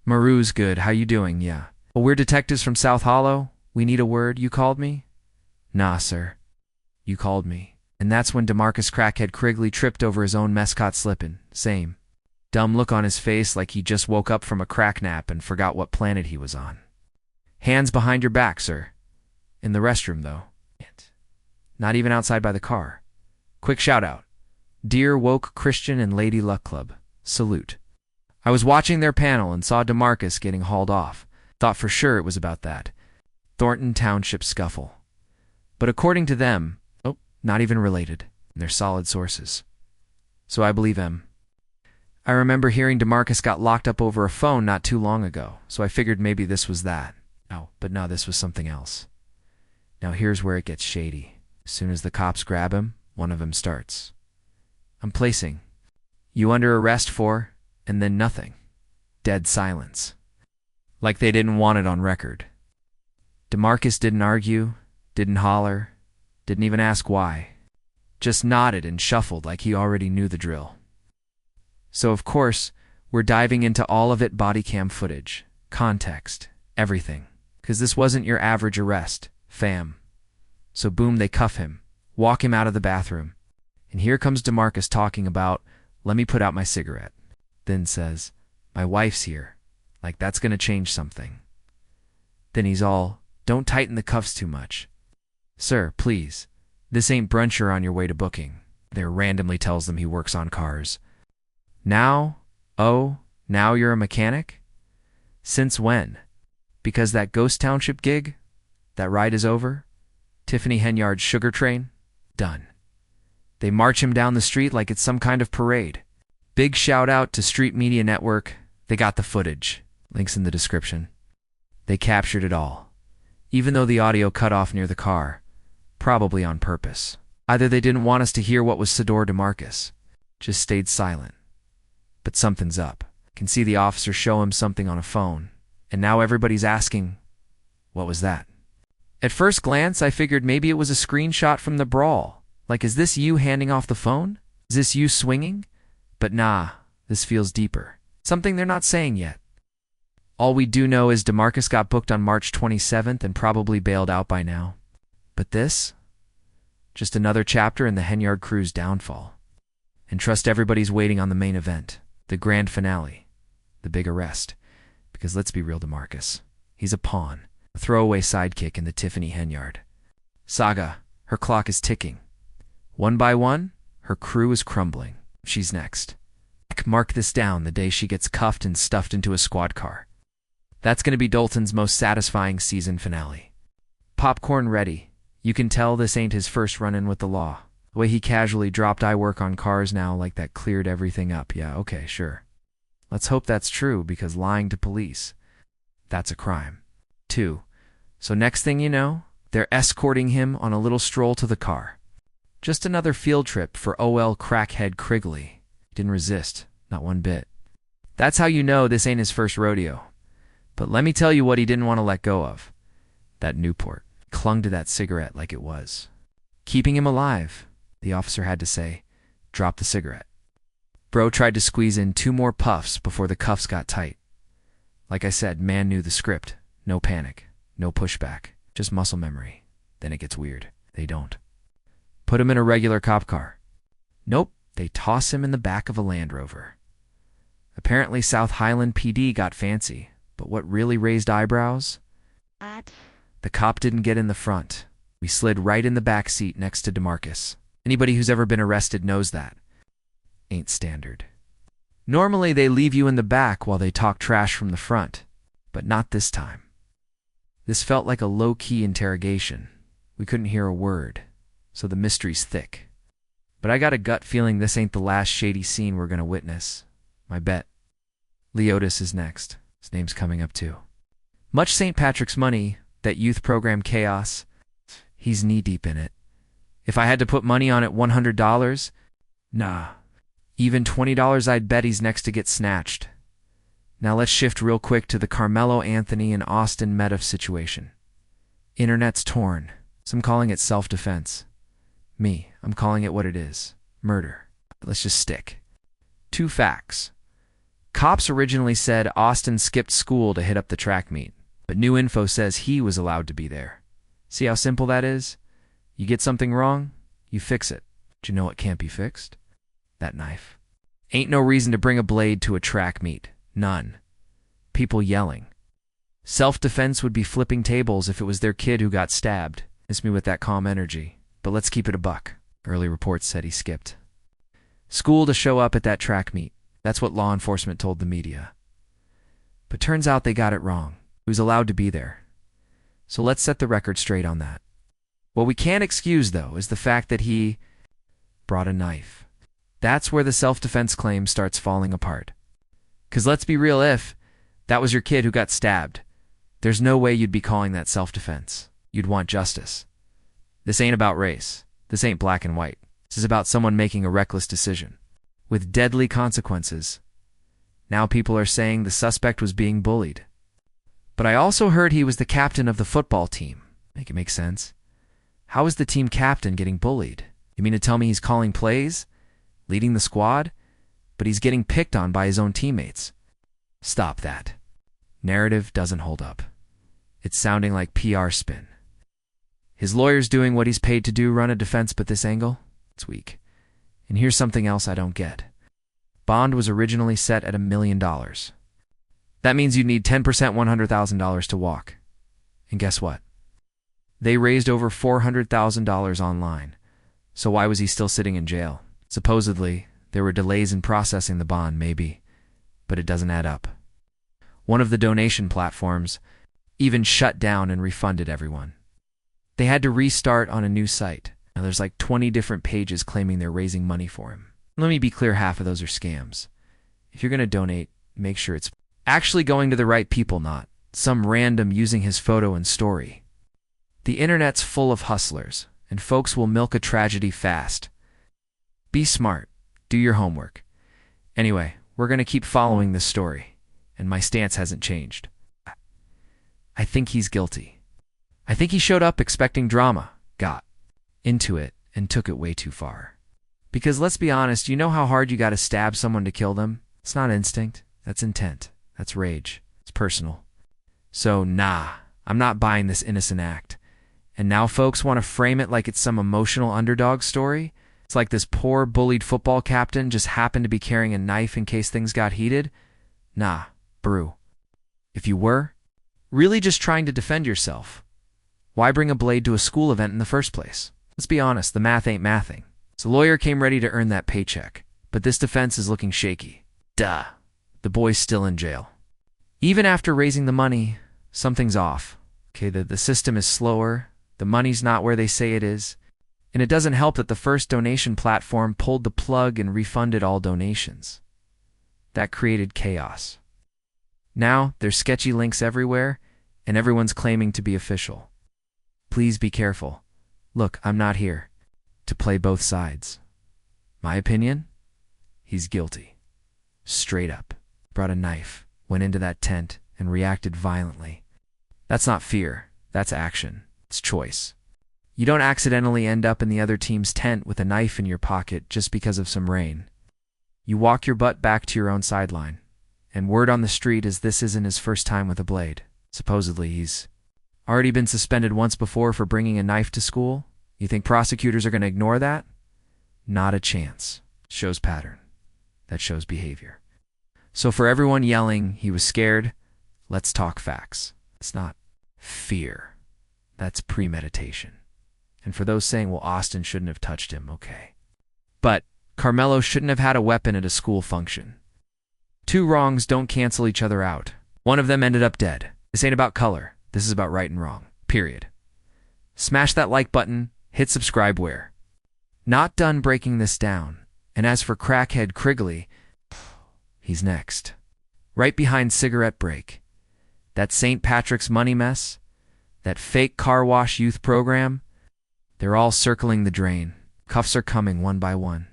Maru's good. How you doing? Yeah. Well, we're detectives from South Hollow. We need a word. You called me? Nah, sir. You called me. And that's when DeMarcus Crackhead Crigley tripped over his own mescot slippin'. Same. Dumb look on his face like he just woke up from a crack nap and forgot what planet he was on. Hands behind your back, sir. In the restroom, though. Not even outside by the car. Quick shout out. Dear Woke Christian and Lady Luck Club. Salute. I was watching their panel and saw DeMarcus getting hauled off. Thought for sure it was about that Thornton Township scuffle. But according to them, not even related. They're solid sources. So I believe him. I remember hearing DeMarcus got locked up over a phone not too long ago, so I figured maybe this was that. Oh, but no, this was something else. Now here's where it gets shady. As soon as the cops grab him, one of them starts. I'm placing you under arrest for, and then nothing. Dead silence. Like they didn't want it on record. DeMarcus didn't argue, didn't holler, didn't even ask why. Just nodded and shuffled like he already knew the drill. So of course, we're diving into all of it, body cam footage, context, everything. Because this wasn't your average arrest, fam. So boom, they cuff him, walk him out of the bathroom. And here comes DeMarcus talking about, let me put out my cigarette. Then says, my wife's here. Like that's gonna change something. Then he's all, don't tighten the cuffs too much. Sir, please. This ain't brunch you're on your way to booking. There randomly tells them he works on cars. Now? Oh, now you're a mechanic? Since when? Because that Ghost Township gig? That ride is over? Tiffany Henyard's sugar train? Done. They march him down the street like it's some kind of parade. Big shout out to Street Media Network. They got the footage. Links in the description. They captured it all. Even though the audio cut off near the car. Probably on purpose. Either they didn't want us to hear what was Sador DeMarcus. Just stayed silent. But something's up. Can see the officer show him something on a phone. And now everybody's asking, what was that? At first glance, I figured maybe it was a screenshot from the brawl. Like, is this you handing off the phone? Is this you swinging? But nah, this feels deeper. Something they're not saying yet. All we do know is DeMarcus got booked on March 27th and probably bailed out by now. But this? Just another chapter in the Henyard crew's downfall. And trust everybody's waiting on the main event, the grand finale, the big arrest. Because let's be real, DeMarcus. He's a pawn, a throwaway sidekick in the Tiffany Henyard saga. Her clock is ticking. One by one, her crew is crumbling. She's next. Mark this down, the day she gets cuffed and stuffed into a squad car. That's going to be Dalton's most satisfying season finale. Popcorn ready. You can tell this ain't his first run-in with the law. The way he casually dropped I work on cars now like that cleared everything up. Yeah, okay, sure. Let's hope that's true, because lying to police, that's a crime. 2. So next thing you know, they're escorting him on a little stroll to the car. Just another field trip for OL Crackhead Crigley. Didn't resist, not one bit. That's how you know this ain't his first rodeo. But let me tell you what he didn't want to let go of. That Newport. Clung to that cigarette like it was. Keeping him alive, the officer had to say. Drop the cigarette. Bro tried to squeeze in 2 more puffs before the cuffs got tight. Like I said, man knew the script. No panic, no pushback, just muscle memory. Then it gets weird. They don't. Put him in a regular cop car. Nope, they toss him in the back of a Land Rover. Apparently South Highland PD got fancy, but what really raised eyebrows? The cop didn't get in the front. We slid right in the back seat next to DeMarcus. Anybody who's ever been arrested knows that. Ain't standard. Normally they leave you in the back while they talk trash from the front, but not this time. This felt like a low-key interrogation. We couldn't hear a word, so the mystery's thick. But I got a gut feeling this ain't the last shady scene we're gonna witness. My bet. Leotis is next. His name's coming up too. Much St. Patrick's money, that youth program chaos, he's knee-deep in it. If I had to put money on it, $100? Nah. Even $20 I'd bet he's next to get snatched. Now let's shift real quick to the Carmelo Anthony and Austin Meadow situation. Internet's torn. Some calling it self-defense. Me, I'm calling it what it is. Murder. Let's just stick. 2 facts. Cops originally said Austin skipped school to hit up the track meet, but new info says he was allowed to be there. See how simple that is? You get something wrong, you fix it. Do you know what can't be fixed? That knife. Ain't no reason to bring a blade to a track meet. None. People yelling. Self-defense would be flipping tables if it was their kid who got stabbed. Miss me with that calm energy, but let's keep it a buck. Early reports said he skipped school to show up at that track meet. That's what law enforcement told the media. But turns out they got it wrong. He was allowed to be there. So let's set the record straight on that. What we can't excuse, though, is the fact that he brought a knife. That's where the self-defense claim starts falling apart. Because let's be real, if that was your kid who got stabbed, there's no way you'd be calling that self-defense. You'd want justice. This ain't about race. This ain't black and white. This is about someone making a reckless decision with deadly consequences. Now people are saying the suspect was being bullied. But I also heard he was the captain of the football team. Make it make sense. How is the team captain getting bullied? You mean to tell me he's calling plays, leading the squad, but he's getting picked on by his own teammates? Stop that. Narrative doesn't hold up. It's sounding like PR spin. His lawyer's doing what he's paid to do, run a defense, but this angle? It's weak. And here's something else I don't get. Bond was originally set at $1 million. That means you'd need 10% $100,000 to walk. And guess what? They raised over $400,000 online. So why was he still sitting in jail? Supposedly, there were delays in processing the bond, maybe. But it doesn't add up. One of the donation platforms even shut down and refunded everyone. They had to restart on a new site. Now there's like 20 different pages claiming they're raising money for him. Let me be clear, half of those are scams. If you're going to donate, make sure it's actually going to the right people, not some random using his photo and story. The internet's full of hustlers, and folks will milk a tragedy fast. Be smart. Do your homework. Anyway, we're going to keep following this story, and my stance hasn't changed. I think he's guilty. I think he showed up expecting drama, got into it, and took it way too far. Because let's be honest, you know how hard you got to stab someone to kill them? It's not instinct. That's intent. That's rage. It's personal. So, nah, I'm not buying this innocent act. And now folks want to frame it like it's some emotional underdog story? It's like this poor, bullied football captain just happened to be carrying a knife in case things got heated? Nah, brew. If you were, really just trying to defend yourself, why bring a blade to a school event in the first place? Let's be honest, the math ain't mathing. So lawyer came ready to earn that paycheck, but this defense is looking shaky. Duh. The boy's still in jail. Even after raising the money, something's off. Okay, the system is slower, the money's not where they say it is, and it doesn't help that the first donation platform pulled the plug and refunded all donations. That created chaos. Now, there's sketchy links everywhere, and everyone's claiming to be official. Please be careful. Look, I'm not here to play both sides. My opinion? He's guilty. Straight up. Brought a knife, went into that tent, and reacted violently. That's not fear. That's action. It's choice. You don't accidentally end up in the other team's tent with a knife in your pocket just because of some rain. You walk your butt back to your own sideline. And word on the street is this isn't his first time with a blade. Supposedly he's already been suspended once before for bringing a knife to school. You think prosecutors are going to ignore that? Not a chance. Shows pattern. That shows behavior. So for everyone yelling he was scared, let's talk facts. It's not fear. That's premeditation. And for those saying, well, Austin shouldn't have touched him, okay. But Carmelo shouldn't have had a weapon at a school function. Two wrongs don't cancel each other out. One of them ended up dead. This ain't about color. This is about right and wrong. Period. Smash that like button. Hit subscribe where. Not done breaking this down. And as for crackhead Krigley, he's next. Right behind cigarette break. That St. Patrick's money mess. That fake car wash youth program. They're all circling the drain. Cuffs are coming one by one.